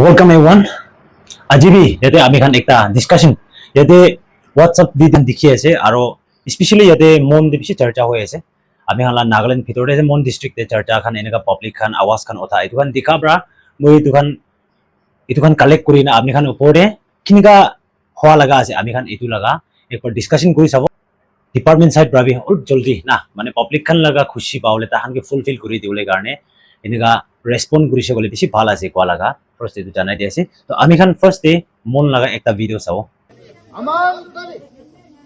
Welcome everyone. আজি भी ইয়াতে আমি খান একটা ডিসকাশন ইয়াতে WhatsApp দি দেখি আছে আৰু স্পেশালি ইয়াতে মন দি বেছি চৰ্চা হৈ আছে আমি হালা নাগালেণ্ড ভিতৰতে যে মন ডিস্ট্ৰিক্টে চৰ্চা খান এনেকা পাব্লিক খান আৱাজ খান উঠা এইটো খান দেখাবৰা মই এইটো খান কালেক্ট কৰি না আমি খান ওপৰে কিনকা হোৱা লাগা আছে আমি খান এইটো লাগা একবাৰ ডিসকাশন কৰি চাব ডিপাৰ্টমেন্ট সাইড প্ৰাবি অলপ জলদি না মানে পাব্লিক খান লাগা খুশি পাওলে তাহানকে ফুলফিল কৰি দিবলৈ কাৰণে এনেকা ৰেসপন্ড কৰিছে গলে বেছি ভাল আছে কোৱা লাগা ফার্স্ট এটো জানাই দি আছে তো আমি খান ফার্স্ট ডে মন লাগা একটা ভিডিও চাও আমার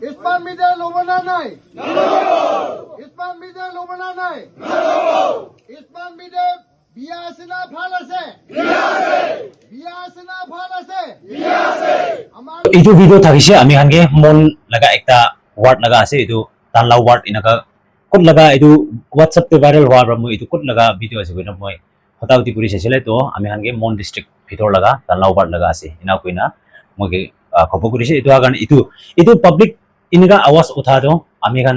ইসপান মিডিয়া লোবনা নাই ইসপান মিডিয়া লোবনা নাই ইসপান মিডিয়া বিয়া আছে না ভাল আছে বিয়া আছে না ভাল আছে আমার এইটো ভিডিও থাকিছে আমি খানকে মন লাগা একটা ওয়ার্ড লাগা আছে এইটো তানলা ওয়ার্ড এনেকা কত লাগা এইটো WhatsApp তে ভাইরাল হওয়ার মই এইটো কত লাগা ভিডিও আছে কইনা মই হতাউতি কৰি চাইছিলে তো আমি খানকে মন ডিস্ট্ৰিক্ট ভিতৰ লাগা তানলা ওয়াৰ্ড লাগা আছে ইনা কইনা মই খবৰ কৰিছে এইটো কাৰণে এইটো পাব্লিক এনেকা আৱাজ উঠা তো আমি খান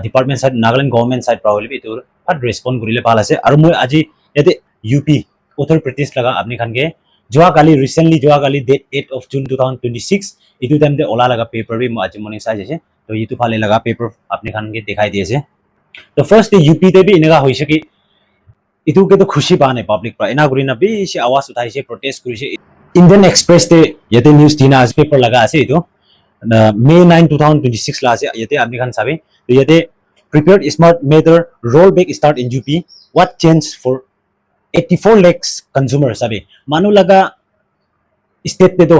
department side Nagaland government side পাবলে এইটো ফাট ৰেসপন্ড কৰিলে ভাল আছে আৰু মই আজি ইয়াতে ইউপি উত্তৰ প্ৰদেশ লাগা আপনি খানকে যোৱাকালি ৰিসেন্টলি যোৱাকালি ডেট 8 of June 2026 এইটো টাইমতে ওলা লাগা পেপাৰ বি মই আজি মৰ্নিং চাই আছে তো এইটো ফালে লাগা পেপাৰ আপনি খানকে দেখাই দি আছে তো ফার্স্ট ইউপি তে বি এনেকা হৈছে কি এইটো কেতো খুশি পা নাই পাব্লিক পৰা এনা কৰি না বেছি আৱাজ উঠাইছে প্ৰটেষ্ট কৰিছে ইণ্ডিয়ান এক্সপ্ৰেছ তে ইয়াতে নিউজ দিনা আছে পেপাৰ লাগা আছে এইটো May 9 2026 লা আছে ইয়াতে আপনি খান চাবে তো ইয়াতে prepared smart meter rollback start in UP what change for 84 lakhs consumers sabe manu laga state te to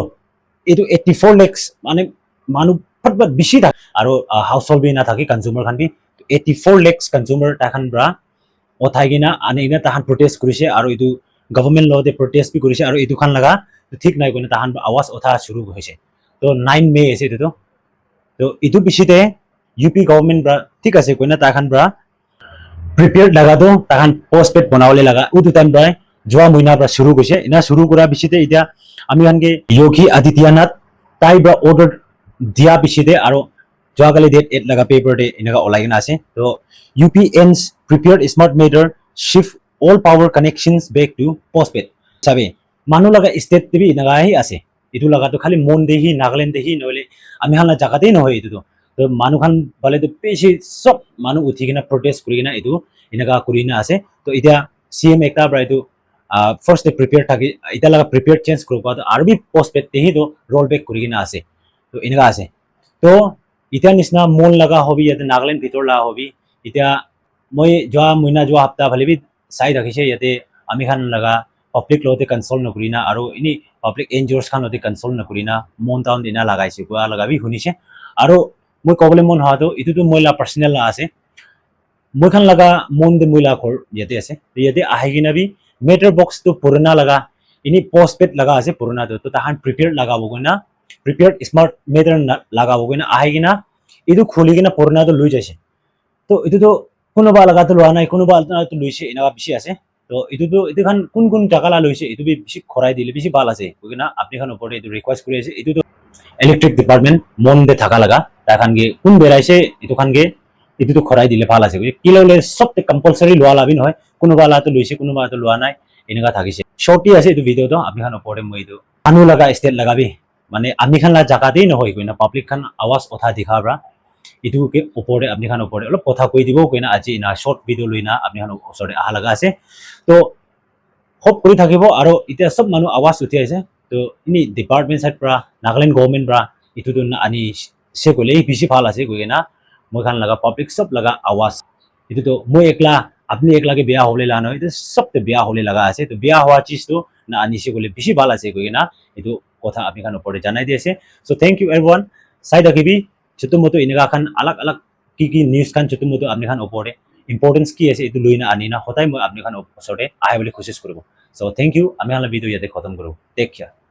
etu 84 lakhs mane manu phat bishi thak aro household bi na thaki consumer khan bi 84 lakhs consumer ta khan bra othai gina ane ina ta khan protest kurise aro etu government law de protest bi kurise aro etu khan laga thik nai kone ta khan awaz otha shuru hoise to 9 May ase to etu bishite UP government bra thik ase koina ta khan bra prepared laga to tahan postpaid banawale laga utu time bra joa moina bra shuru goise ina shuru kora bisite itia ami hange Yogi Adityanath tai bra order dia bisite aro joa kali date 8 laga paper de inaga olaigina ase to UP ends prepared smart meter shift all power connections back to postpaid sabe manu laga state te bi inaga hi ase itu laga to khali mon de hi Nagaland de hi noile ami hala jagate no hoy itu তো মানুহ খান বলে তো বেশি সব মানুহ উঠি কিনা protest কৰি কিনা এইটো এনেকা কৰি না আছে তো এতিয়া সিএম একটা বড় এইটো ফার্স্ট প্রিপেয়ার থাকি এটা লাগা প্রিপেয়ার চেঞ্জ করব তো আর বি পোস্টপেড তেহি তো রোল ব্যাক কৰি কিনা আছে তো এনেকা আছে তো ইটা নিছনা মন লাগা হবি ইয়াতে নাগালেণ্ড ভিতর লাগা হবি ইটা মই যোৱা মহিনা যোৱা সপ্তাহ ভালে বি চাই ৰাখিছে ইয়াতে আমি খান লাগা পাব্লিক লতে কনসোল নকৰি না আৰু ইনি পাব্লিক এনজিওস খান লতে কনসোল নকৰি না মন টাউন দিনা লাগাইছে কোৱা লাগাবি শুনিছে আৰু মই কবলে মন হাতো ইটো মইলা পার্সোনাল আছে মই খান লাগা মন দে মইলা ঘর ইয়াতে আছে ইয়াতে আহি কিনা বি মেটার বক্স তো পুরনা লাগা ইনি পোস্টপেড লাগা আছে পুরনা তো তাহান প্রিপেয়ার্ড লাগাবো কইনা প্রিপেয়ার্ড স্মার্ট মেটার লাগাবো কইনা আহি কিনা ইটো খুলি কিনা পুরনা তো লই যাইছে তো ইটো তো কোনোবা লাগা তো লোৱা নাই কোনোবা তো লইছে এনেকা বেশি আছে তো ইটো খান কোন টাকা লা লইছে ইটো বি বেশি খৰাই দিলে বেশি ভাল আছে কইনা আপনি খান উপৰে ইটো ৰিকোয়েস্ট কৰি আছে ইটো ইলেকট্রিক ডিপার্টমেন্ট মন দে থাকা লাগা তাখানগে কোন বেরাইছে ইটো খানগে ইটো তো খৰাই দিলে ভাল আছে কি ললে সবতে কম্পালসৰি লোৱা লাবিন হয় কোনোবা লা তো লইছে কোনোবা তো লোৱা নাই এনেকা থাকিছে শর্টই আছে ইটো ভিডিও তো আপনি খান উপরে মই ইটো আনু লাগা স্টেট লাগাবি মানে আমি খান লা জাগাতেই নহয় কইনা পাব্লিক খান আওয়াজ কথা দেখাবরা ইটো কে উপরে আপনি খান উপরে অলপ কথা কই দিব কইনা আজি না শর্ট ভিডিও লইনা আপনি খান ওচরে আহা লাগা আছে তো হোপ কৰি থাকিব আৰু ইটা সব মানুহ আওয়াজ উঠি আছে তো ইনি ডিপাৰ্টমেন্ট সাইড পৰা নাগালেণ্ড গভৰ্নমেন্ট পৰা ইটো তো আনি সে কলে বেশি ভাল আছে কইনা মই খান লাগা পাব্লিক সব লাগা আওয়াজ ইটো তো মই একলা আপনি একলাকে বিয়া হলে লা নহয় সবতে বিয়া হলে লাগা আছে তো বিয়া হওয়া চিজ তো না আনি সে কলে বেশি ভাল আছে কইনা ইটো কথা আপনি খান উপরে জানাই দিয়েছে সো থ্যাংক ইউ एवरीवन সাই থাকিবি ছোট মতো এনেকা খান আলাগ আলাগ কি নিউজ খান ছোট মতো আপনি খান উপরে ইম্পর্টেন্স কি আছে ইটো লইনা আনি না হতাই মই আপনি খান ওচরে আহে বলে কোশিশ করব সো থ্যাংক ইউ আমি হালা ভিডিও ইয়াতে খতম করব টেক কেয়ার